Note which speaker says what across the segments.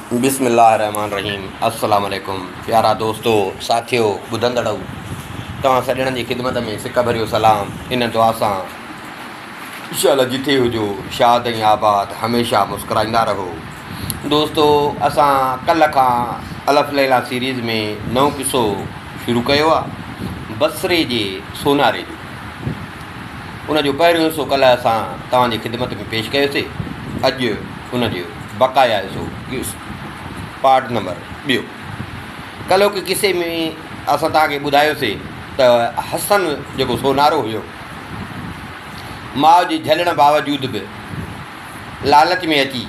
Speaker 1: बिस्मिल्लाहिर्रहमानिर्रहीम। अस्सलाम वालेकुम प्यारा दोस्तों, साथियों, ॿुधंदड़ो तव्हां सॼणनि जी ख़िदमत में सिक भरियो सलाम। इन दुआ सां इंशाअल्लाह जिथे हुजो शाद ऐं आबाद, हमेशह मुस्कुराईंदा रहो। दोस्तों, असां कल्ह खां अलफ़ लैला सीरीज़ में नओं किसो शुरू कयो आहे, बसरे जे सोनारे जो। उनजो पहिरियों हिसो कल्ह असां तव्हांजी ख़िदमत में पेश कयोसीं। अॼु उनजो बक़ाया हिसो पार्ट नंबर 2। कल्ह के किसे में असां तव्हांखे ॿुधायोसीं त हसन जेको सोनारो हुयो, माउ जे झलण बावजूद बि लालच में अची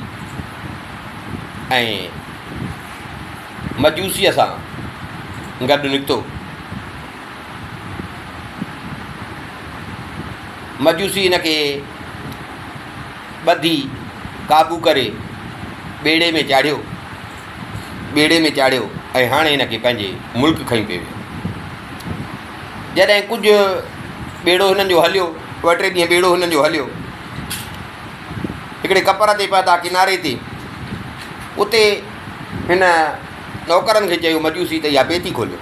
Speaker 1: ऐं मजूसीअ सां गॾु निकितो। मजूसी हिनखे ॿधी काबू करे ॿेड़े में चाढ़ियो ऐं हाणे हिनखे पंहिंजे मुल्क खईं पियो। जॾहिं कुझु ॿेड़ो हिननि जो हलियो, 2-3 ॾींहं ॿेड़ो हिननि जो हलियो, हिकिड़े कपर ते पहुता किनारे ते। उते हिन नौकरनि खे चयो मजूसी त इहा पेती खोलियो।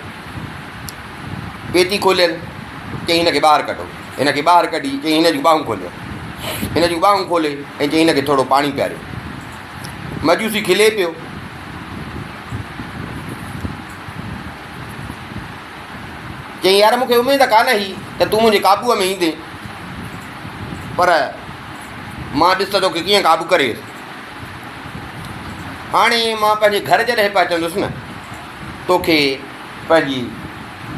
Speaker 1: पेती खोलियनि, चई हिनखे ॿाहिरि कढो। हिनखे ॿाहिरि कढी, चई हिन जूं ॿाहूं खोलियो। हिन जूं ॿाहूं खोले ऐं चई हिनखे थोरो पाणी पियारियो। मजूसी खिले पियो। चई यार, मूंखे उमेद कान हुई त तूं मुंहिंजे काबूअ में ईंदे, पर मां ॾिस त तोखे कीअं काबू करे। हाणे मां पंहिंजे घर जॾहिं पहुचंदुसि न, तोखे पंहिंजी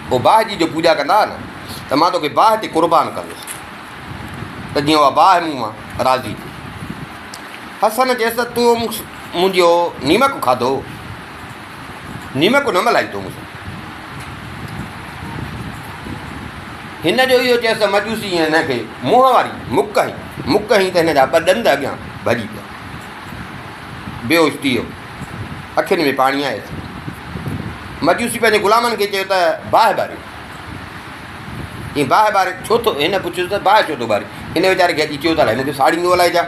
Speaker 1: पोइ बाहि जी जो पूॼा कंदा न, त मां तोखे बाहि ते क़ुर्बान कंदुसि, त जीअं उहा बाहि मूं मां राज़ी थी। हसन चयसि त तूं मुंहिंजो नीमक खाधो, नीमक न मलाई तूं मूंसां। हिन जो इहो चयसि त मजूसी हिनखे मुंहं वारी मुक हई त हिन जा 2 ॾंद अॻियां भॼी पिया। बेहोश थी वियो, अखियुनि में पाणी आयुसि। मजूसी पंहिंजे ग़ुलामनि खे चयो त बाहि ॿारियो। ईअं बाहि ॿारे छो थो? हिन पुछियोसि त बाहि छो थो ॿारे? हिन वीचारे खे अची चयो त अलाए मूंखे साड़ींदो अलाए छा।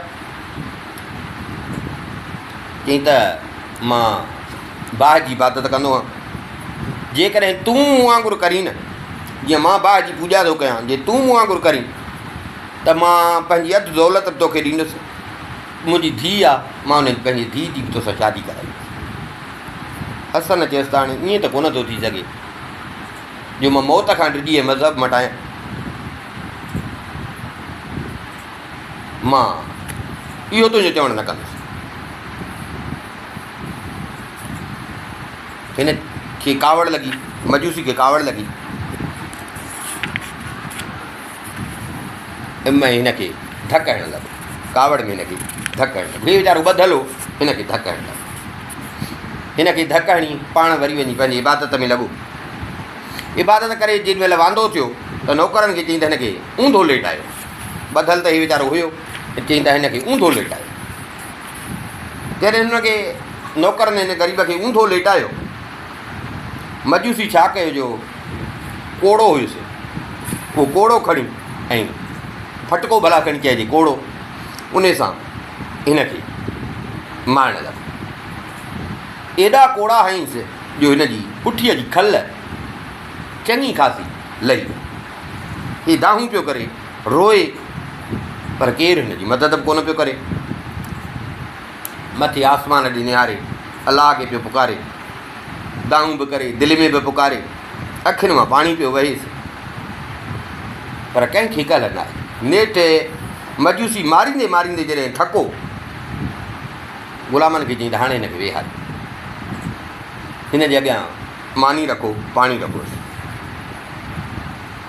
Speaker 1: चई त मां बाहि जी इबादत कंदो आहियां। जेकॾहिं तूं मूं वांगुरु करीं न, जीअं मां बाहि जी पूॼा थो कयां, जे तूं मूं वांगुरु करीं त मां पंहिंजी अधु दौलत बि तोखे ॾींदुसि। मुंहिंजी धीउ आहे, मां हुन पंहिंजी धीउ जी बि तोसां शादी कराई। हसन चयसि त हाणे ईअं त कोन थो थी सघे जो मां मौत खां डिॼी मज़हब मटायां। मां इहो तुंहिंजो चवणु न कंदुसि। हिन खे कावड़ लॻी, मजूसी खे कावड़ लॻी। हिनखे धक हणणु लॻो, कावड़ में हिनखे धक हणणु लॻो। हे वीचारो ॿधल हो, हिनखे धक हणणु लॻो। हिनखे धक हणी पाण वरी वञी पंहिंजी इबादत में लॻो। इबादत करे जेॾी महिल वांदो थियो त नौकरनि खे चईं त हिनखे ऊंधो लेटायो। ॿधल त हे वीचारो हुयो, चईं त हिनखे ऊंधो लेटायो। जॾहिं हिनखे नौकरनि हिन ग़रीब खे ऊंधो लेटायो, मजूसी छा कयो जो कोड़ो हुयुसि, उहो कोड़ो खणी ऐं फटको भला खणी चइजे कोड़ो, उन सां हिनखे मारणु लॻो। एॾा कोड़ा हईंसि जो हिन जी पुठीअ जी खल चङी ख़ासी लही। हीअ दाहूं पियो करे, रोए, पर केरु हिन जी मदद बि कोन पियो करे। मथे आसमान ॾे निहारे अलाह खे पियो पुकारे, दाहूं बि करे, दिलि में बि पुकारे, अखियुनि मां पाणी पियो वहेसि, पर कंहिंखे कल्ह न आहे। नेठि मजूसी मारींदे मारींदे जॾहिं थको, ग़ुलामनि खे चईं त हाणे हिनखे वेहारे, हिन जे अॻियां मानी रखो, पाणी रखोसि।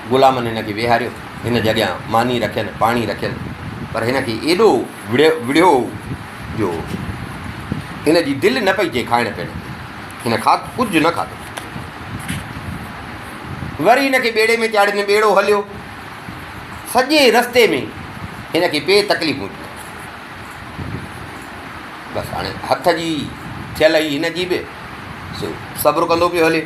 Speaker 1: ग़ुलामनि हिनखे वेहारियो, हिन जे अॻियां मानी रखियनि, पाणी रखियनि, पर हिनखे एॾो विढ़ियो जो हिन जी दिलि न पई थिए खाइण पीअण। हिन कुझु न खाधो। वरी हिनखे ॿेड़े में चाढ़ींदे ॿेड़ो हलियो। सॼे रस्ते में हिनखे पे तकलीफ़ूं थियूं। बसि हाणे हथ जी थियल ई हिन जी बि सब्र कंदो पियो हले।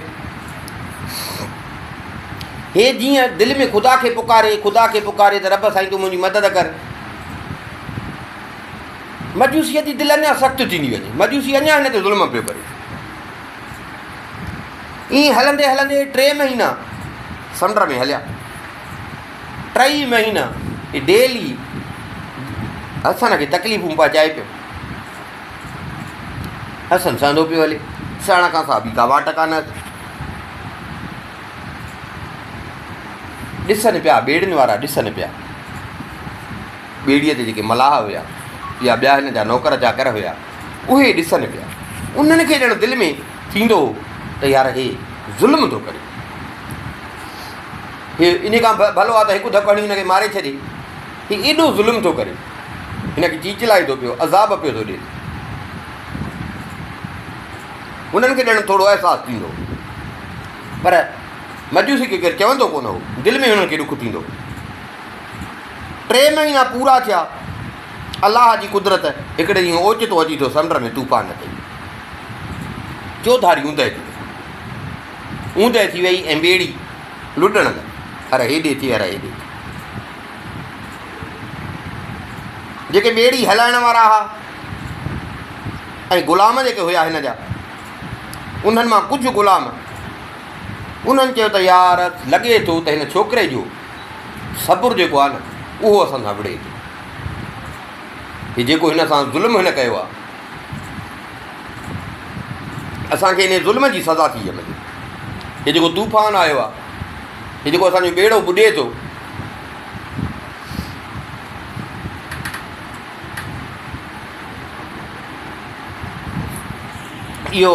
Speaker 1: हे जीअं दिलि में ख़ुदा खे पुकारे त रब साईं तूं मुंहिंजी मदद कर, मजूसीअ जी दिलि अञा सख़्तु थींदी वञे, मजूसी अञा हिन ते ज़ुल्म पियो करे। ईअं हलंदे हलंदे 3 महीना समुंड में हलिया, 3 महीना डेली हसन खे तकलीफ़ूं पहुचाए पियो। हसन सहंदो पियो हले, सहण खां सा ॿी का वाट कान। ॾिसनि पिया ॿेड़ियुनि वारा, ॾिसनि पिया ॿेड़ीअ ते जेके मलाह हुया या ॿिया हिन जा नौकर चाकर हुया, उहे ॾिसनि पिया। उन्हनि खे ॼण दिलि में थींदो त यार हे ज़ुल्म थो करे, हे इन खां भलो आहे त हिकु धकु हणी हिनखे मारे छॾे, ही एॾो ज़ुल्म थो करे, हिनखे चीचलाए थो पियो, अज़ाब पियो थो ॾिए। उन्हनि खे ॼण थोरो अहसासु थींदो, पर मजूसी खे केरु चवंदो कोन हो, दिलि में हुननि खे ॾुख थींदो। 3 महीना पूरा थिया, अलाह जी कुदरत हिकिड़े ॾींहुं ओचितो अची थो समुंड में तूफ़ान कई, चौधारी ऊंदहि थी वई ऐं ॿेड़ी लुॾण लॻी, हर हेॾे थी हर हेॾे। जेके ॿेड़ी हलाइण वारा हुआ ऐं ग़ुलाम जेके हुया हिन जा, उन्हनि मां कुझु ग़ुलाम उन्हनि चयो त यार लॻे थो त हिन छोकिरे जो सब्र जेको आहे न उहो असां सां विढ़े थो, हीउ जेको हिन सां ज़ुल्म हिन कयो आहे, असांखे इन ज़ुल्म जी सज़ा थी मिले। हीउ जेको तूफ़ान आयो आहे, हीउ जेको असांजो ॿेड़ो ॿुॾे थो, इहो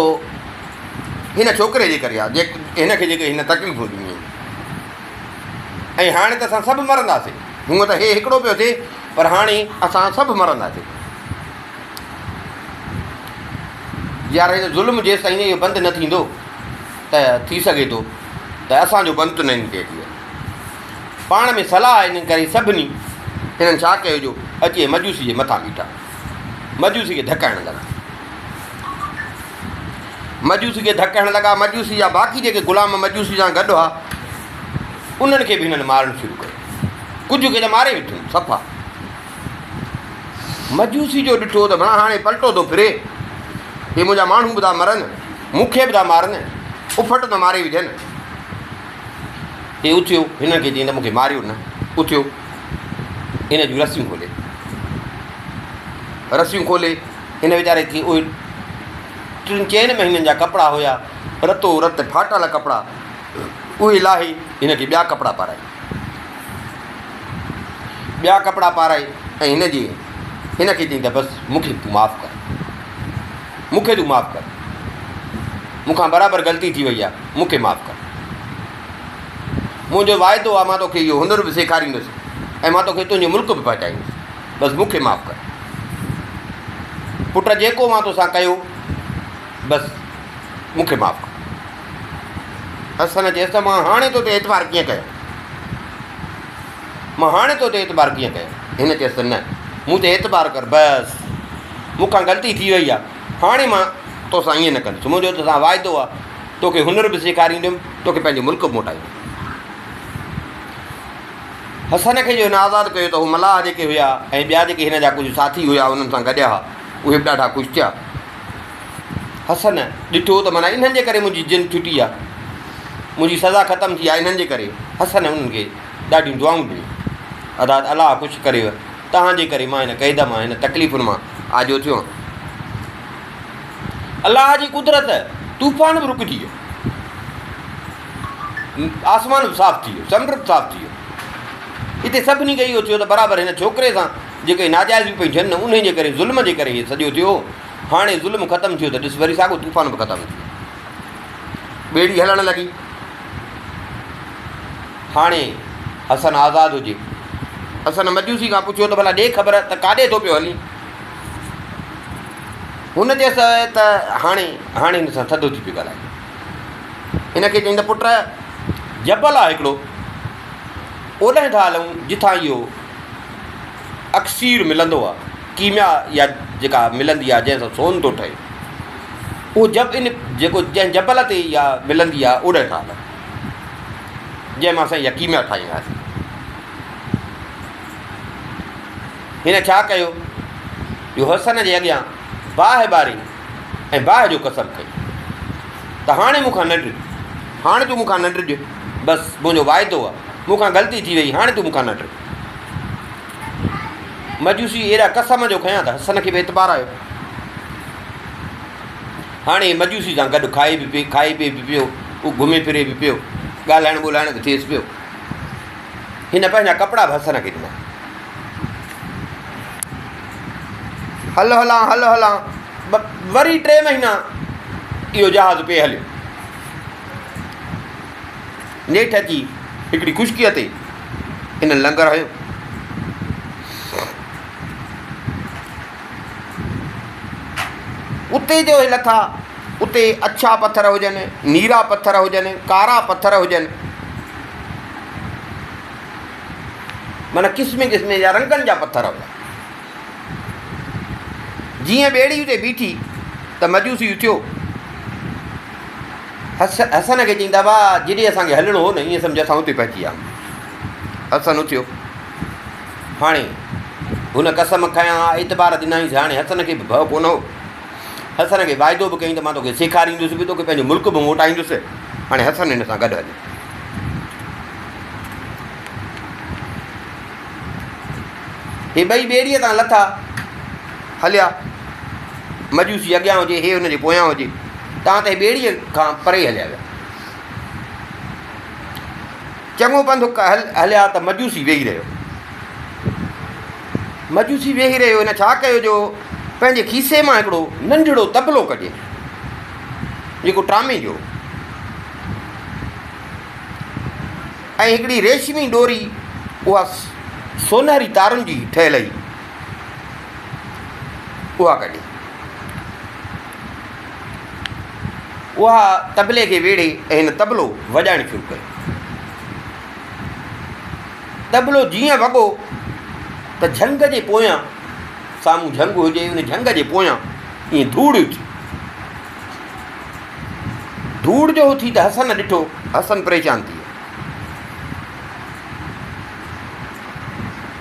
Speaker 1: हिन छोकिरे जे करे आहे, हिनखे जेके हिन तकलीफ़ूं ॾिनियूं। ऐं हाणे त असां सभु मरंदासीं, हूअं त हे हिकिड़ो पियो थिए, पर हाणे असां सभु मरंदासीं। यार हिन ज़ुल्म जेसि ताईं इहो बंदि न थींदो त थी सघे थो त असांजो बंदि न थिए थी। पाण में सलाह इन करे सभिनी हिननि छा कयो जो अचे मजूसी जे मथां बीठा, मजूसी खे धकाइण लॻा, मजूसी खे धकाइण लॻा। मजूसी जा बाक़ी जेके ग़ुलाम मजूसी सां गॾु हुआ, उन्हनि खे बि हिननि मारणु शुरू कयो, कुझु खे त मारे विठुनि सफ़ा। मजूसी जो ॾिठो त मां हाणे पलटो थो फिरे, हे मुंहिंजा माण्हू बि था मरनि, मूंखे बि था मारनि, उफट त मारे विझनि। हे उथियो, हिन खे चई त मूंखे मारियो न, उथियो हिन जूं रसियूं खोले, रसियूं खोले हिन वीचारे थी उहे 3-4 महीननि जा कपिड़ा हुया, रतो रत फाटल कपिड़ा, उहे लाहे हिन खे ॿिया कपिड़ा पाराए, ॿिया कपिड़ा पाराए ऐं हिन खे चई त बसि मूंखे तूं माफ़ु कर, मूंखे तूं माफ़ु कर, मूंखां बराबरि ग़लती थी वई आहे, मूंखे माफ़ु कर। मुंहिंजो वाइदो आहे, मां तोखे इहो हुनर बि सेखारींदुसि ऐं मां तोखे तुंहिंजो मुल्क बि पहुचाईंदुसि, बसि मूंखे माफ़ु कर। पुट जेको मां तोसां कयो, बसि मूंखे माफ़ु कर। हसन चएसि त मां हाणे तो ते एतबार कीअं कयो, मां हाणे तो ते एतबार कीअं कयो। हिन चएसि त न, मूं ते एतबार कर, बसि मूंखां ग़लती थी वई आहे, हाणे मां तोसां ईअं न कंदुसि, मुंहिंजो तोसां वाइदो आहे, तोखे हुनर बि सेखारींदुमि, तोखे पंहिंजो मुल्क बि मोटाईंदुमि। हसन खे जो हिन आज़ादु कयो त हू मलाह जेके हुया ऐं ॿिया जेके हिन जा कुझु साथी हुया उन्हनि सां गॾिया हुआ, उहे बि ॾाढा ख़ुशि थिया। हसन ॾिठो त माना इन्हनि जे करे मुंहिंजी जिन छुटी आहे, मुंहिंजी सज़ा ख़तमु थी आहे, इन्हनि जे करे। हसन उन्हनि खे ॾाढियूं दुआऊं ॾिनियूं, अदा अलाह ख़ुशि करे, तव्हांजे करे मां हिन क़ैद मां, हिन तकलीफ़ुनि मां आजो थियो। अलाह जी कुदरत, तूफ़ान बि रुकिजी वियो, आसमान बि साफ़ु थी वियो, समुंड बि साफ़ु थी वियो। हिते सभिनी खे इहो थियो त बराबरि हिन छोकिरे सां जेके नाजाइज़ियूं पई थियनि न, उन जे करे ज़ुल्म जे करे इहे सॼो थियो। हाणे ज़ुल्म ख़तमु थियो त ॾिस वरी साॻियो तूफ़ान बि ख़तमु थियो, ॿेड़ी हलणु लॻी। हाणे हसन आज़ादु हुजे, हसन मजूसी खां पुछियो त भला ॾे ख़बर त काॾे थो पियो हली। हुन चयसि त हाणे हिन सां थधो थी पियो ॻाल्हाए। हिन खे चई त पुट जबल आहे हिकिड़ो, ओॾां था हलूं जिथां इहो अक्सीर मिलंदो आहे, कीमिया या जेका मिलंदी आहे जंहिंसां सोन थो ठहे, उहो जंहिं जबल ते इहा मिलंदी आहे ओॾे था हलूं, जंहिंमां असां इहा कीमिया ठाहींदासीं। हिन छा कयो, इहो हसन जे अॻियां बाहि ॿारी ऐं बाहि जो कसम कई त हाणे मूंखां न डिॼ, हाणे तूं मूंखां न डिॼ, बसि मुंहिंजो वाइदो आहे, मूंखां ग़लती थी वई, हाणे तूं मूंखां न डिॼ। मजूसी अहिड़ा कसम जो खयां त हसन खे बि एतबार आयो। हाणे मजूसी सां गॾु खाए पी बि पियो, उहो घुमे फिरे बि पियो, ॻाल्हाइण ॿोलाइण बि थिएसि पियो। हिन पंहिंजा कपिड़ा बि हसन खे ॾिना, हल हलां हल हलां। वरी 3 महीना इहो जहाज़ पे हलियो। नेठि अची हिकिड़ी खुशकीअ ते हिन लंगर हयो। उते जो लथा, उते अछा पथर हुजनि, नीरा पथर हुजनि, कारा पथर हुजनि, माना क़िस्म क़िस्म जा रंगनि जा पथर हुआ। जीअं ॿेड़ी उते बीठी त मजूसी थियो, हसन खे चईंदा वाह जॾहिं असांखे हलणो हो न, ईअं सम्झ असां उते पहुची विया। हसन उथियो। हाणे हुन कसम खयां, एतबार ॾिनाईंसि। हाणे हसन खे बि भउ कोन हो। हसन खे वाइदो बि कयईं त मां तोखे सेखारींदुसि बि, तोखे पंहिंजो मुल्क बि मोटाईंदुसि। हाणे हसन हिन सां गॾु हलियो। हे ॿई ॿेड़ीअ तां लथा, हलिया। मजूसी अॻियां हुजे, हे हुनजे पोयां हुजे, तव्हां त ॿेड़ीअ खां परे हलिया विया। चङो पंधु हलिया त मजूसी वेही रहियो। मजूसी वेही रहियो। हिन छा कयो जो पंहिंजे खीसे मां हिकिड़ो नंढिड़ो तबलो कढियो, जेको टामे जो, ऐं हिकिड़ी रेशमी डोरी, उहा सोनहरी तारुनि जी ठहियल हुई, उहा कढी। उहा तबले खे वेड़े ऐं हिन तबलो वॼाइणु शुरू कयो। तबलो जीअं वॻो त झंग जे पोयां, साम्हूं झंग हुजे, उन झंग जे पोयां ईअं धूड़ उथी। धूड़ जो उथी त हसन ॾिठो, हसन परेशान थी वियो।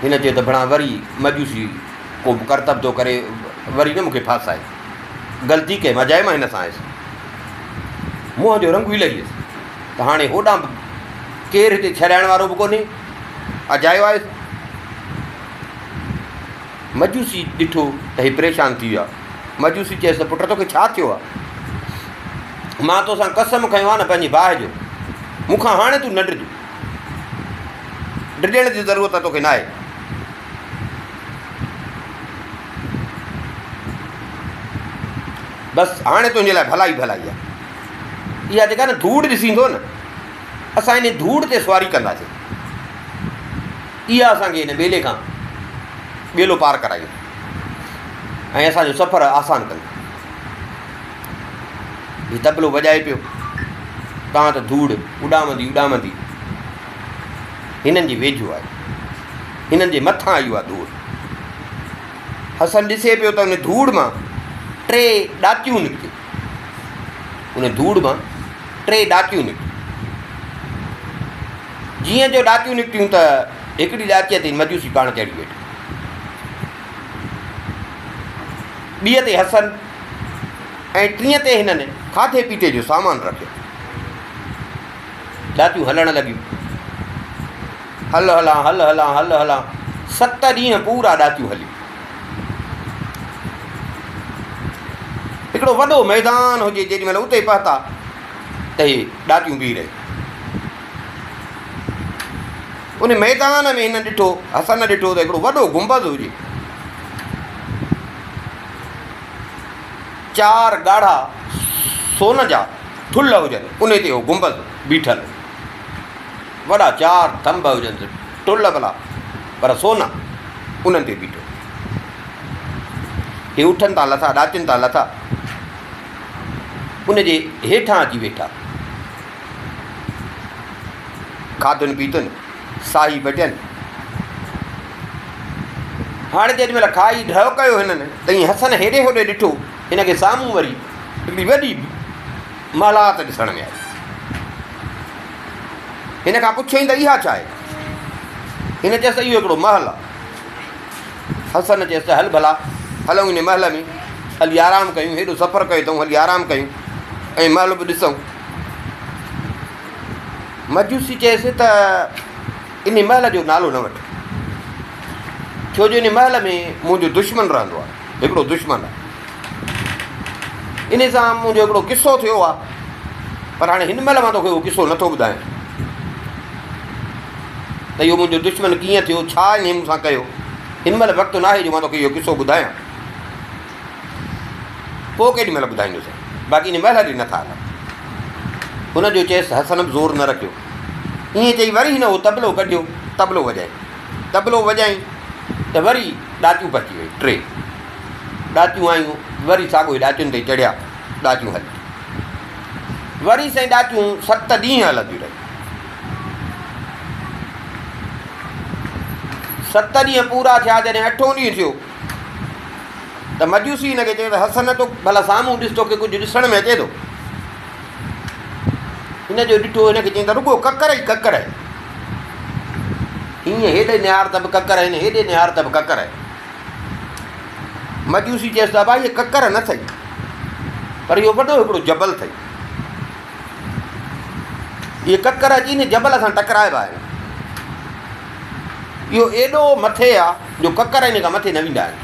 Speaker 1: हिन चयो त भणा वरी मजूसी को करतब थो करे, वरी न मूंखे फासाए, ग़लती कई, मां जाइ मां हिन सां आयुसि, मुंहं जो रंग ई लही वियुसि, त हाणे होॾां केरु हिते छॾाइण वारो बि कोन्हे, अजायो आयुसि। मजूसी ॾिठो त हे परेशान थी विया। मजूसी चयसि त पुट तोखे छा थियो आहे? मां तोसां कसम खयो आहे न पंहिंजी बाहि जो, मूंखां हाणे तूं न डिॼ, डिॼण जी ज़रूरत तोखे न आहे। बसि हाणे तुंहिंजे लाइ भलाई भलाई आहे। इहा जेका न धूड़ ॾिसींदो न, असां इन धूड़ ते सुवारी कंदासीं, इहा असांखे हिन ॿेले खां ॿेलो पार करायूं ऐं असांजो सफ़र आसानु कंदी। हीउ तबलो वॼाए पियो, तव्हां त धूड़ उॾामंदी उॾामंदी हिननि जे वेझो आहे, हिननि जे मथां आई आहे धूड़। हसन ॾिसे पियो त उन धूड़ मां 3 ॾाचियूं निकितियूं, उन धूड़ मां 3 ॾाचियूं निकितियूं। जीअं जो ॾाचियूं निकितियूं त हिकिड़ी ॾाचीअ ते मजूसी पाण चढ़ी वेठो, ॿीअ ते हसन ऐं 3 ते हिननि खाधे पीते जो सामान रखियो। ॾाचियूं हलणु लॻियूं, हल हलां हल हलां हल हलां। 7 ॾींहं पूरा ॾाचियूं हलियूं। हिकिड़ो वॾो मैदान हुजे, जेॾी महिल उते पहुता त इहे ॾाचियूं बीह रहियूं। उन मैदान में हिन ॾिठो, हसन ॾिठो त हिकिड़ो वॾो गुंबद हुजे, 4 ॻाढ़ा सोन जा थुल्ह हुजनि, उन ते उहो गुंबद बीठल, वॾा 4 थंभ हुजनि, टुल्ह भला पर सोना, उन्हनि ते बीठो। हे उठनि था लथा, ॾाचियुनि था लथा, उनजे हेठां अची वेठा, खाधुनि पीतुनि, साही बटियनि। हाणे जेॾी महिल खाई ढह कयो हिननि त ईअं हसन हेॾे होॾे ॾिठो, हिनखे साम्हूं वरी हिकिड़ी वॾी महलात ॾिसण में आई। हिन खां पुछियईं त इहा छा आहे? हिन चयसि इहो हिकिड़ो महल आहे। हसन चयसि त हल भला हलूं इन महल में, हली आराम कयूं, हेॾो सफ़र कयो अथऊं, हली आराम कयूं ऐं महल बि ॾिसूं। मजूसी चएसि त इन महल जो नालो न वठि, छो जो इन महल में मुंहिंजो दुश्मन रहंदो आहे, हिकिड़ो दुश्मन आहे। इन सां मुंहिंजो हिकिड़ो किसो थियो आहे, पर हाणे हिन महिल मां तोखे उहो किसो नथो ॿुधायां त इहो मुंहिंजो दुश्मन कीअं थियो, छा इन मूंसां कयो। हिन महिल वक़्तु न आहे जो मां तोखे इहो किसो ॿुधायां, पोइ केॾी महिल ॿुधाईंदुसि, बाक़ी इन महिल हली नथा हलनि। हुनजो चएसि हसन बि ज़ोर न रखियो। ईअं चई वरी हिन उहो तबलो कढियो, तबलो वॼाई त वरी ॾाचियूं पची वई, 3 ॾाचियूं आयूं, वरी साॻो ई ॾाचियुनि ते चढ़िया, ॾाचियूं हली, वरी साईं ॾाचियूं 7 ॾींहं हलंदियूं रहियूं। 7 ॾींहं पूरा थिया, जॾहिं 8हों ॾींहुं थियो त मजूसी हिनखे चयो त हसन तो भला साम्हूं ॾिस, तोखे कुझु ॾिसण में अचे थो। हिन जो ॾिठो, हिनखे चई त रुॻो ककर ई ककर आहे, हीअं हेॾे निहार त बि ककर आहिनि, हेॾे निहार त बि ककर आहे। मजूसी चएसि त भाई इहे ककर न अथई, पर इहो वॾो हिकिड़ो जबल अथई, इहे ककर अची न जबल सां टकराइबा आहिनि, इहो एॾो मथे आहे जो ककर इन खां मथे न वेंदा आहिनि,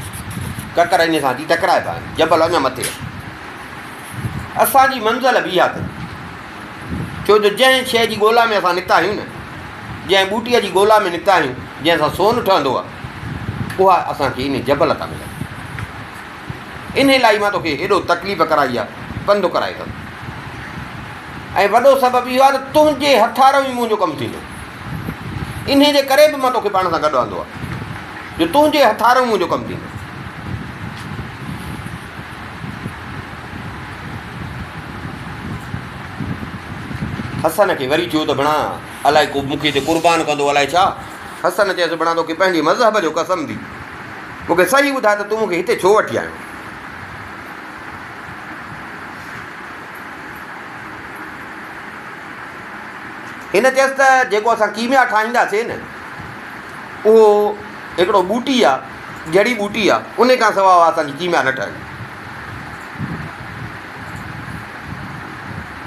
Speaker 1: ककर इन सां अची टकराइबा आहिनि, जबल अञा मथे आहे। असांजी मंज़िल बि इहा अथई, छो जो जंहिं शइ जी ॻोल्हा में असां निकिता आहियूं न, जंहिं ॿूटीअ जी ॻोल्हा में निकिता आहियूं, जंहिंसां सोनु ठहंदो आहे, उहा असांखे इन जबल था मिलनि। इन लाइ मां तोखे हेॾो तकलीफ़ कराई आहे, पंधु कराए अथमि, ऐं वॾो सबबु इहो आहे त तुंहिंजे हथारो ई मुंहिंजो कमु थींदो। इन जे करे बि मां तोखे पाण सां गॾु आंदो आहे, जो तुंहिंजे हथारो मुंहिंजो कमु थींदो। हसन खे वरी चयो त बणा अलाए को मूंखे हिते क़ुर्बान कंदो, अलाए छा। हसन चयसि बणा तोखे पंहिंजे मज़हब जो कसम दी, मूंखे सही ॿुधाए त तूं मूंखे हिते छो वठी आयो। हिन चयसि त जेको असां कीमिया ठाहींदासीं न, उहो हिकिड़ो ॿूटी आहे, जड़ी ॿूटी आहे, उन खां सवाइ असांजी कीमिया न ठहंदी,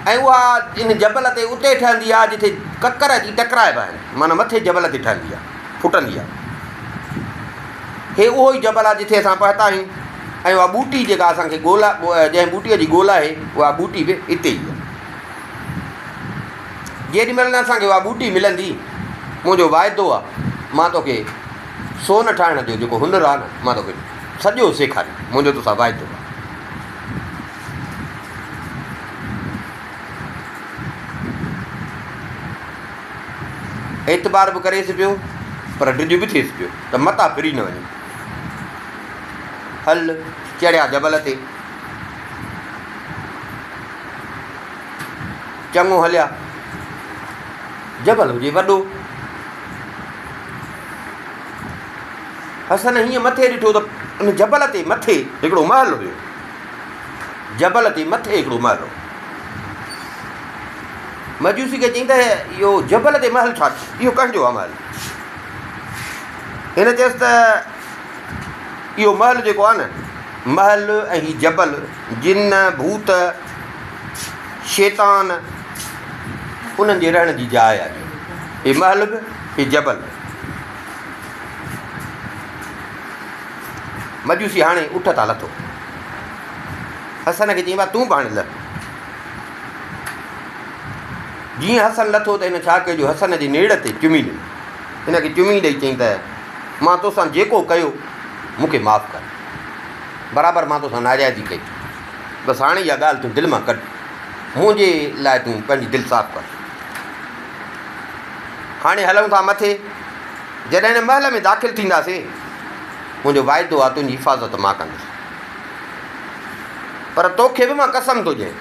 Speaker 1: ऐं उहा इन जबल ते उते ठहंदी आहे जिथे ककर अची टकराइबा आहिनि, माना मथे जबल ते ठहंदी आहे, फुटंदी आहे। हे उहो ई जबल आहे जिथे असां पहुता आहियूं, ऐं उहा ॿूटी जेका असांखे ॻोल्हा, जंहिं ॿूटीअ जी ॻोल्हा आहे, उहा ॿूटी बि हिते ई आहे। जेॾी महिल असांखे उहा ॿूटी मिलंदी, मुंहिंजो वाइदो आहे, मां तोखे सोन ठाहिण जो जेको हुनरु आहे न, मां तोखे सॼो सेखारी, मुंहिंजो तोसां वाइदो आहे। एतबार बि करेसि पियो, पर डिॼ बि थिएसि पियो त मता फिरी न वञे। हल चढ़िया जबल ते, चङो हलिया, जबल हुजे वॾो। हसन हीअं मथे ॾिठो त उन जबल ते मथे हिकिड़ो महल हुयो, जबल ते मथे हिकिड़ो महल हो। मजूसी खे चई त इहो जबल ते महल छा, इहो कंहिंजो आहे महल। हिन चयसि त इहो महल जेको आहे न, महल ऐं हीउ जबल, जिन भूत शैतान उन्हनि जे रहण जी जाइ आहे, हे महल बि हे जबल। मजूसी हाणे उठ था लथो, हसन खे चई तूं बि हाणे लथ। जीअं हसन लथो त हिन छा कयो, हसन जे नेड़ ते चुमी ॾिनी, हिनखे चुमी ॾेई चई त मां तोसां जेको कयो मूंखे माफ़ु कर, बराबरि मां तोसां नाजाइज़ी कई, बसि हाणे इहा ॻाल्हि तूं दिलि मां कढ, मुंहिंजे लाइ तूं पंहिंजी दिलि साफ़ु कर। हाणे हलूं था मथे, जॾहिं हिन महल में दाख़िल थींदासीं, मुंहिंजो वाइदो आहे तुंहिंजी हिफ़ाज़त मां कंदुसि, पर तोखे बि मां कसम थो ॾियां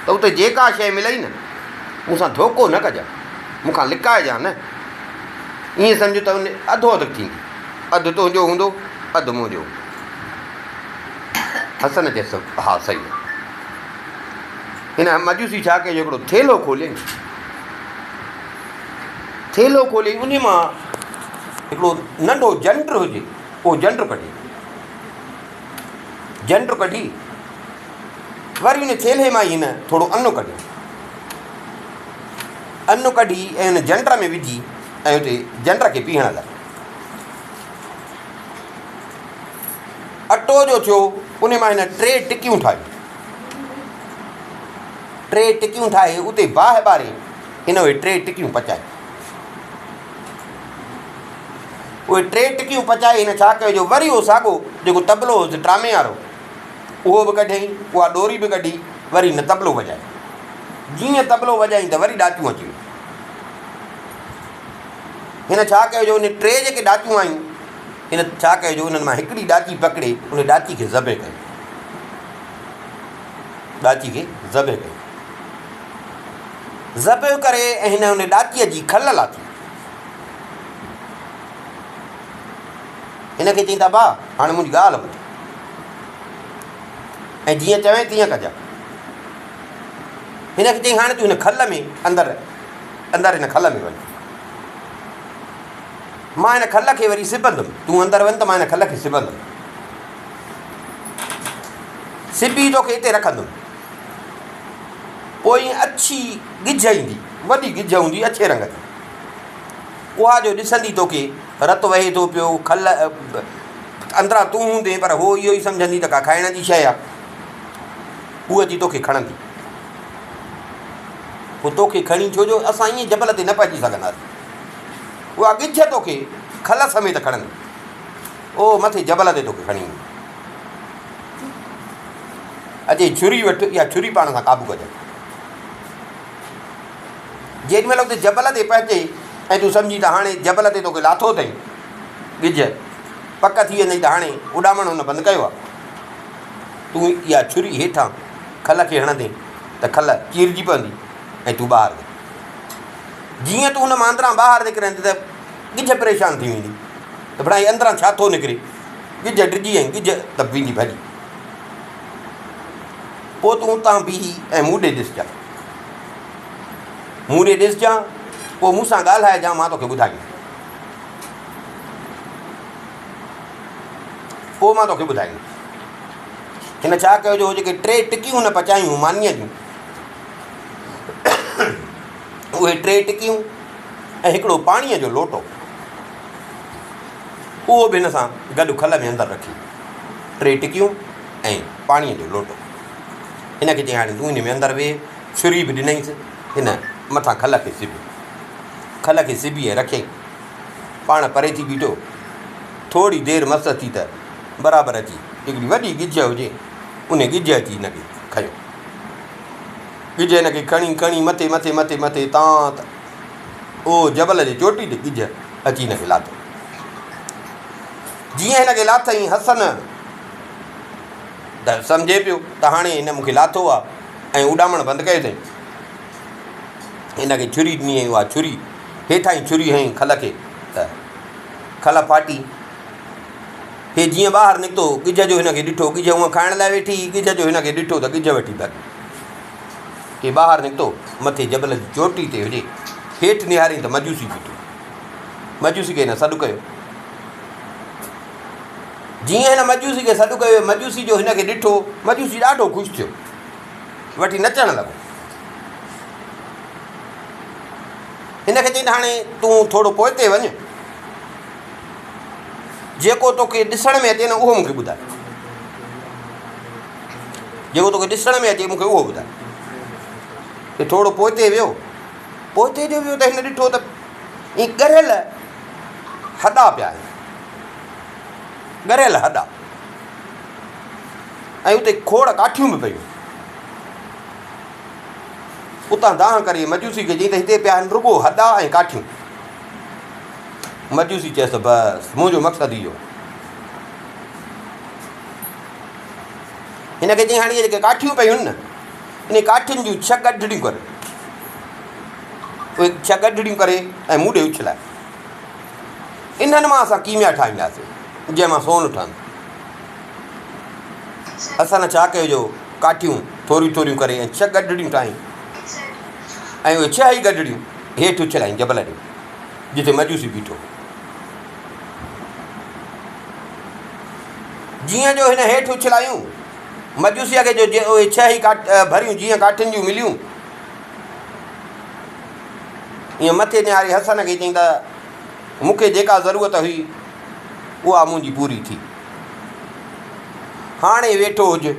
Speaker 1: त उते जेका शइ मिलई न, मूंसां धोखो न कजांइ, मूंखां लिकाइजांइ न। ईअं सम्झो त उन अधो अधु थींदी, अधु तुंहिंजो हूंदो, अधु मुंहिंजो। हसन चयसि हा सही आहे। हिन मजूसी छा कयो, हिकिड़ो थेलो खोलियईं, थेलो खोले उन मां हिकिड़ो नंढो जंड हुजे, उहो जंड कढी, जंड कढी वरी उन थेले मां ई हिन थोरो अनो कढियो, अनो कढी ऐं उन जंड में विझी ऐं उते जंड खे पीअण लाइ अटो जो थियो। उन मां हिन 3 टिकियूं ठाहियूं, 3 टिकियूं ठाहे उते बाहि ॿारे हिन उहे 3 टिकियूं पचाए। उहे 3 टिकियूं पचाए हिन छा कयो जो वरी उहो साॻियो जेको तबलो हुओसि ड्रामे वारो उहो बि कढियईं, उहा डोरी बि कढी, वरी हिन तबलो वॼाए। जीअं तबलो वॼाईं त वरी ॾाचियूं अची वियूं। हिन छा कयो जो उन 3 जेके ॾाचियूं आयूं हिन छा कयो जो उन्हनि मां हिकिड़ी ॾाची पकिड़े उन ॾाची खे ज़बे कयो, ॾाची खे ज़बे कयो, ज़बे करे ऐं हिन उन ॾाचीअ जी खल लाथी। हिन खे चई त भाउ हाणे मुंहिंजी ॻाल्हि ॿुध ऐं जीअं चवें तीअं कजां। हिन खे चई हाणे तूं हिन खल में अंदरि हिन खल में वञ, मां हिन खल खे वरी सिबंदुमि, तूं अंदरि वञ त मां हिन खल खे सिबंदुमि, सिबी तोखे हिते रखंदुमि। पोइ ईअं अछी गिझ ईंदी, वॾी गिझ हूंदी अछे रंग जी, उहा जो ॾिसंदी तोखे रत वहे थो पियो, खल अंदरां तूं हूंदे पर उहो इहो ई सम्झंदी त का खाइण जी शइ आहे, उहा अची तोखे खणंदी। पोइ तोखे खणी छो जो असां ईअं जबल ते न पहुची सघंदासीं, उहा गिझ तोखे खल समेत खणंदी, ओ मथे जबल ते तोखे खणी ईंदी। अचे छुरी वठि, इहा छुरी पाण सां क़ाबू कजांइ। जेॾी महिल उते जबल ते पहुचे ऐं तूं सम्झी त हाणे जबल ते तोखे लाथो अथई गिझ पक थी वेंदई त हाणे उॾामण हुन बंदि कयो आहे, तूं इहा छुरी हेठां खल खे हणंदे त खल चीरजी पवंदी ऐं तूं ॿाहिरि निकिरी। जीअं तूं हुन मां अंदरां ॿाहिरि निकिरंदी त गिझ परेशान थी वेंदी त भई अंदरां छा थो निकिरे, गिझ डिॼी ऐं गिझ त वेंदी भॼी। पोइ तूं उतां बीही ऐं मूं ॾे ॾिसजांइ, मूं ॾे ॾिसजांइ, पोइ मूंसां ॻाल्हाइजांइ, मां तोखे ॿुधाईंदुमि, पोइ मां तोखे ॿुधाईंदुमि। हिन छा कयो जो जेके 3 टिकियूं हुन पचायूं मानीअ जूं, उहे 3 टिकियूं ऐं हिकिड़ो पाणीअ जो लोटो, उहो बि हिन सां गॾु खल में अंदरि रखी, 3 टिकियूं ऐं पाणीअ जो लोटो। हिन खे चई हाणे तूं हिन में अंदरि वेह, छुरी बि ॾिनईंसि, हिन मथां खल खे सिबी, खल खे सिबी ऐं रखियईं। पाण परे थी बीठो, थोरी देरि मस थी त बराबरि अची हिकिड़ी वॾी गिझ हुजे, उन गिझ अची हिनखे खयो, गिझ हिनखे खणी खणी मथे मथे मथे मथे तां त उहो जबल जे चोटी ते गिझ अची हिनखे लाथो। जीअं हिनखे लाथईं हसन त सम्झे पियो त हाणे हिन मूंखे लाथो आहे ऐं उॾामण बंदि कयो अथई। हिनखे छुरी ॾिनी, उहा छुरी हेठां ई छुरी हईं खल खे त खल फाटी। हे जीअं ॿाहिरि निकितो गिझ जो हिनखे ॾिठो, गिझ हूअं खाइण लाइ वेठी, गिझ जो हिनखे ॾिठो त गिझ वठी भॼी। हे ॿाहिरि निकितो मथे जबल जी चोटी ते हुजे, हेठि निहारी त मजूसी बीठो, मजूसी खे हिन सॾु कयो। जीअं हिन मजूसी खे सॾु कयो, मजूसी जो हिनखे ॾिठो, मजूसी ॾाढो ख़ुशि थियो, वठी नचणु लॻो। हिनखे चई त हाणे तूं थोरो पोइ ते वञ, जेको तोखे ॾिसण में अचे न उहो मूंखे ॿुधाए, जेको तोखे ॾिसण में अचे मूंखे उहो ॿुधाए। हे थोरो पोइ ते वियो, पोइ ते जो वियो त हिन ॾिठो त ईअं ॻरियल हॾा पिया आहिनि, ॻरियल हॾा ऐं उते खोड़ काठियूं बि पयूं। उतां दाह करे मजूसी खे चई त हिते पिया आहिनि रुॻो हॾा ऐं काठियूं। मजूसी चयसि बसि मुंहिंजो मक़सदु इहो। हिनखे चई हाणे इहे जेके काठियूं पयूं न, इन काठियुनि जूं 6 गढड़ियूं कर, उहे 6 गढड़ियूं करे ऐं मूं ॾे उछलाए। इन्हनि मां असां कीमिया ठाहींदासीं जंहिंमां सोन ठहंदो। असां छा कयो जो काठियूं थोरियूं थोरियूं करे ऐं 6 गढड़ियूं ठाहियूं ऐं उहे 6 ई गढड़ियूं हेठि उछलायूं जबल ॾे जिते मजूसी बीठो। जीअं जो हिन हेठि उछलायूं मजूसीअ खे जो उहे 6 ई भरियूं जीअं काठियुनि जूं मिलियूं, ईअं मथे निहारे हसन खे चई त मूंखे जेका ज़रूरत हुई उहा मुंहिंजी पूरी थी। हाणे वेठो हुजु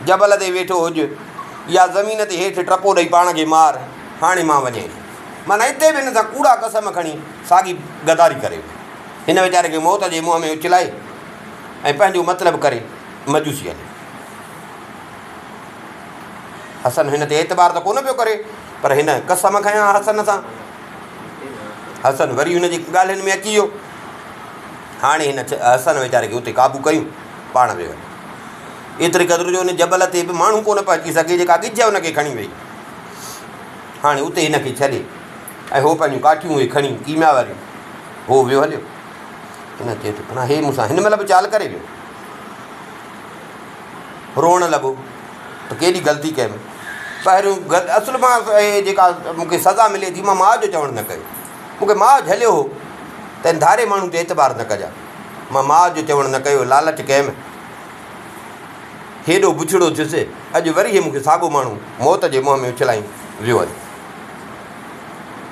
Speaker 1: जबल ते वेठो हुजु या ज़मीन ते हेठि टपो ॾेई पाण खे मार, हाणे मां वञे। माना हिते बि हिन सां कूड़ा कसम खणी साॻी गदारी करे हिन वीचारे खे मौत जे मुंहं में उछलाए ऐं पंहिंजो मतिलबु करे मजूसीअ खे। हसन हिन ते एतबार त कोन पियो करे, पर हिन कसम खयां हसन सां। हसन वरी हुनजी ॻाल्हियुनि में अची वियो। हाणे हिन हसन वीचारे खे उते क़ाबू कयूं, पाण वियो। एतिरे क़दुरु जो हुन जबल ते बि माण्हू कोन पियो अची सघे जेका ॻिज हुनखे खणी वई। हाणे उते हिनखे छॾे ऐं हो पंहिंजूं काठियूं उहे खणी कीमिया वारियूं हो वियो हलियो। हिन चए थो माना हे मूंसां हिन महिल बि चाल करे वियो। रोअणु लॻो त केॾी ग़लती कयमि। पहिरियों असुल मां जेका मूंखे सज़ा मिले थी, मां माउ जो चवणु न कयो। मूंखे माउ झलियो हो त धारे माण्हू ते एतबार न कजां। मां माउ जो चवणु न कयो, लालच कयमि, हेॾो बुछड़ो थियुसि। अॼु वरी हे मूंखे साॻियो माण्हू मौत जे मुंहं में उछलाई वियो हली।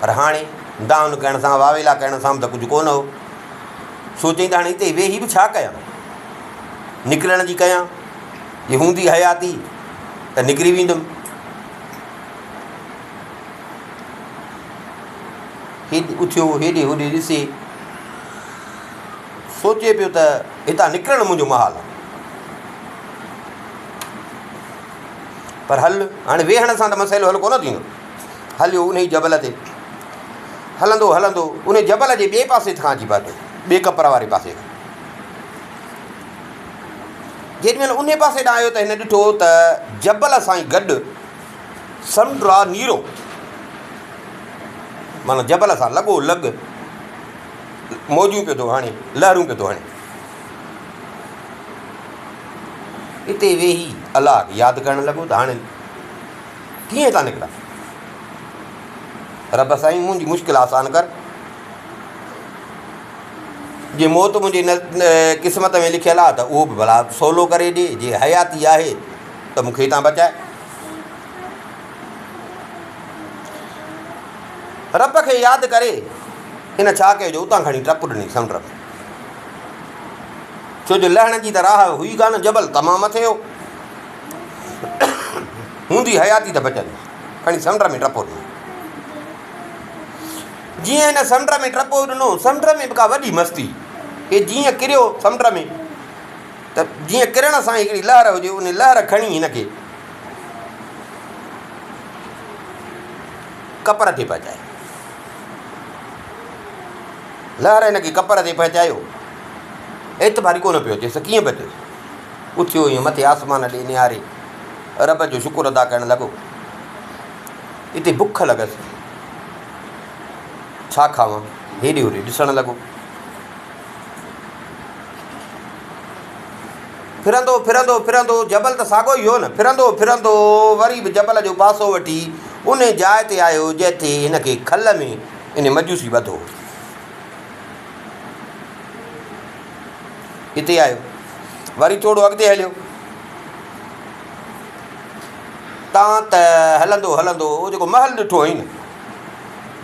Speaker 1: पर हाणे दाउन करण सां वावेला करण सां त कुझु कोन हो। सोचई त हाणे हिते वेही बि छा कयां, निकिरण जी कयां, ये हूंदी हयाती त निकिरी वेंदुमि। हेॾे उथियो हेॾे होॾे ॾिसे, सोचे पियो त हितां निकिरणु मुंहिंजो महाल आहे। पर हल हाणे वेहण सां त मसइलो हल कोन थींदो। हलियो उन ई जबल ते, हलंदो हलंदो उन जबल जे ॿिए पासे खां अची पहुतो, ॿिए कपर वारे पासे खां। जेॾी महिल उन पासे ॾांहुं आयो त हिन ॾिठो त जबल सां ई गॾु समुंड आहे नीरो, माना जबल सां लॻो लॻ मौजूं पियो थो हाणे, लहरूं पियो थो हाणे। हिते वेही अलाह यादि करणु लॻो त हाणे कीअं था निकिरां। रब साईं मुंहिंजी मुश्किल आसान कर, जे मौत मुंहिंजी क़िस्मत में लिखियलु आहे त उहो बि भला सवलो करे ॾिए, जे हयाती आहे त मूंखे हितां बचाए। रब खे यादि करे हिन छा कयो जो उतां खणी टप ॾिनी समुंड में। छो जो लहण जी त राह हुई कान, जबल तमामु मथे हो। हूंदी हयाती त बचंदी, खणी समुंड में टपो ॾिनो। जीअं हिन समुंड में टपो ॾिनो, समुंड में बि का वॾी मस्ती, हे जीअं किरियो समुंड में त जीअं किरण सां हिकिड़ी लहर हुजे, उन लहर खणी हिनखे कपर ते पहुचाए। लहर हिनखे कपर ते पहुचायो। एतबारी कोन पियो अचेसि कीअं बि अचेसि। उथियो ईअं मथे आसमान ॾे निहारे रब जो शुकुरु अदा करणु लॻो। हिते बुख लॻसि, छा खावां, हेॾे होॾे ॾिसणु लॻो। फिरंदो फिरंदो फिरंदो, जबल त साॻियो ई हो न, फिरंदो फिरंदो वरी बि जबल जो पासो वठी उन जाइ ते आयो जिते हिनखे खल में इन मजूसी ॿधो। हिते आयो, वरी थोरो अॻिते हलियो। तव्हां त हलंदो हलंदो उहो जेको महल ॾिठो हुई न,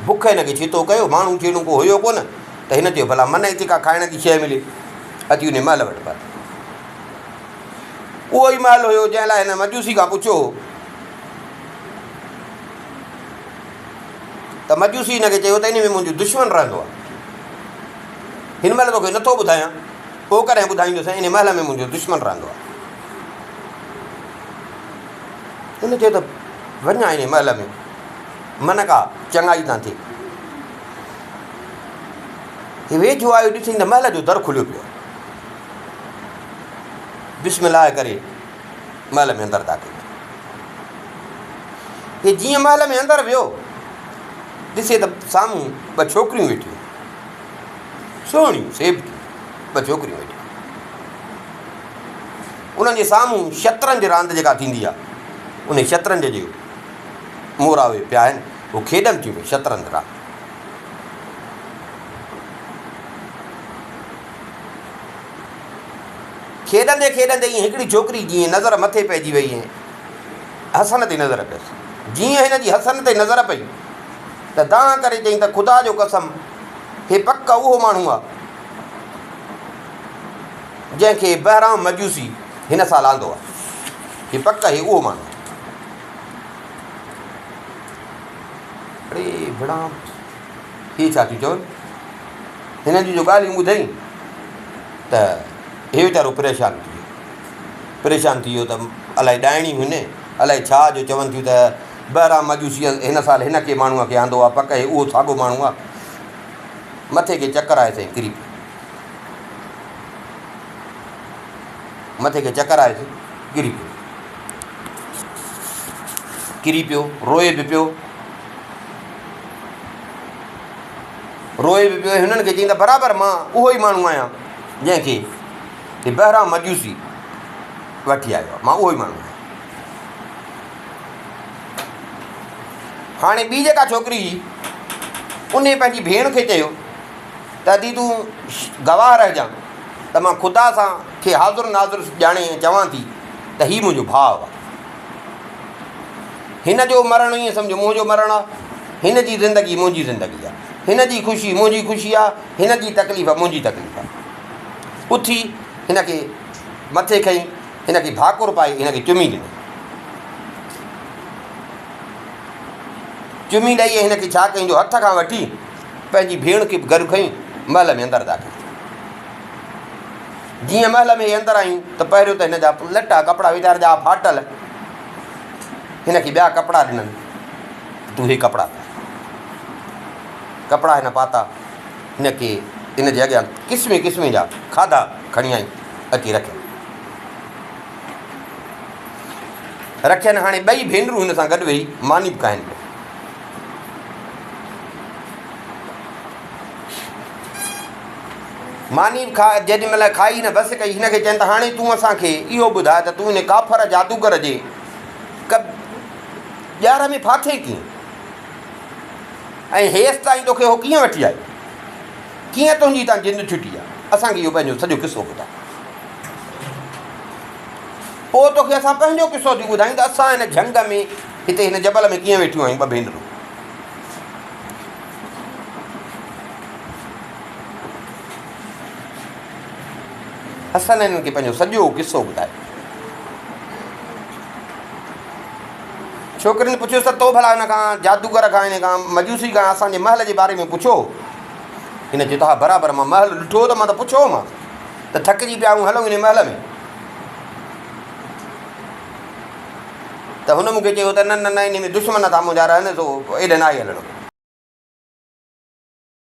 Speaker 1: बुख हिनखे छितो कयो। माण्हू छेड़ो को हुयो कोन त हिन चयो भला मन हिते का खाइण जी शइ मिले, अची उन महल वटि पातो। उहो ई महल हुयो जंहिं लाइ हिन मजूसी खां पुछियो त मजूसी हिनखे चयो त इन में मुंहिंजो दुश्मन रहंदो आहे। हिन महिल तोखे नथो ॿुधायां, पोइ कॾहिं ॿुधाईंदुसि, इन महल में मुंहिंजो दुश्मन रहंदो आहे। हिन चयो त वञा इन महल में, मन का चङाई था थिए। हे वेझो आयो, ॾिसी त महल जो दर खुलियो पियो। बिस्मिल्लाह करे महल में अंदरि दाख़िल। हे जीअं महल में अंदरि वियो, ॾिसे त साम्हूं ॿ छोकिरियूं वेठियूं, सुहिणियूं सेब ॿ छोकिरियूं वेठियूं। उन्हनि जे साम्हूं शतरंज रांदि जेका थींदी आहे, उन शतरंज जे मोरा उहे पिया आहिनि, उहे खेॾनि थियूं शतरंज रांदि। खेॾंदे खेॾंदे ईअं हिकिड़ी छोकिरी जीअं नज़र मथे पइजी वई ऐं हसन ते नज़र पियसि। जीअं हिन जी हसन ते नज़र पई त दांह करे चई त ख़ुदा जो कसम, हे पक उहो माण्हू आहे जंहिंखे बहिराम मजूसी हिन सां लांदो आहे। हे पक हे उहो माण्हू। अड़े भेणा हीअ छा थियूं चवनि? हिन जी जो ॻाल्हियूं ॿुधई त हे वीचारो परेशान थी वियो त अलाए ॾाइणी हुन अलाए छा जो चवनि थियूं त बहिराम मजूसी हिन साल हिन खे माण्हूअ खे आंदो आहे, पक हे उहो साॻियो माण्हू आहे। मथे खे चकर आयसि ऐं किरी पियो। मथे खे चकर आयसि, किरी पियो, रोए बि पियो। हिननि खे चई त बराबरि मां उहो ई माण्हू आहियां जंहिंखे हे बहिराम मजूसी वठी आयो आहे, मां उहो ई माण्हू आहियां। हाणे ॿी जेका छोकिरी उन पंहिंजी भेण खे चयो त अदी तूं गवाह रहिजांइ त मां ख़ुदा सां खे हाज़ुर नाज़ुर ॼाणे चवां थी त हीउ मुंहिंजो भाउ आहे। हिन जो मरणु ईअं सम्झो मुंहिंजो मरणु आहे, हिन जी ज़िंदगी मुंहिंजी ज़िंदगी आहे, हिन जी ख़ुशी मुंहिंजी ख़ुशी आहे, हिन जी तकलीफ़ मुंहिंजी तकलीफ़ आहे। उथी हिन खे मथे खईं, हिन खे भाकुर पाए हिन खे चुमी ॾिनई। चुमी ॾेई हिन खे छा कईं जो हथ खां वठी पंहिंजी भेण खे गॾु खईं, महल में अंदरि दाख़िल। जीअं महल में अंदरि आयूं त पहिरियों त हिन जा लटा कपिड़ा वीचार जा फाटल, हिन खे ॿिया कपिड़ा ॾिननि। तूं हे कपिड़ा हिन पाता, हिन खे हिन जे अॻियां क़िस्म क़िस्म जा खाधा खणी आई अची रखियनि। हाणे ॿई भेनरूं हिन सां गॾु वेही मानी बि खाइनि। मानी जेॾी महिल खाई न बसि कई, हिन खे चवनि त हाणे तूं असांखे इहो ॿुधाए त तूं हिन काफ़र जादूगर जे ॼार में फाथे कीअं, ऐं हेसि ताईं तोखे उहो कीअं वठी आई, कीअं तुंहिंजी तां जिंद छुटी आहे, असांखे इहो पंहिंजो सॼो किसो ॿुधाए। पोइ तोखे असां पंहिंजो किसो थियूं ॿुधायूं त असां हिन झंग में हिते हिन जबल में कीअं वेठियूं आहियूं ॿ भेनरूं। हसन हिननि खे पंहिंजो सॼो किसो ॿुधाए। छोकिरियुनि पुछियोसि त तो भला हिन खां जादूगर खां हिन खां मजूसी खां असांजे महल जे बारे में पुछो। हिन चयो त हा बराबरि मां महल ॾिठो त मां त पुछो मां त थकिजी पिया आहियूं, हलूं हिन महल में। त हुन मूंखे चयो त न न न, इन में दुश्मन था मुंहिंजा रहनि, सो एॾे न आहे हलणो।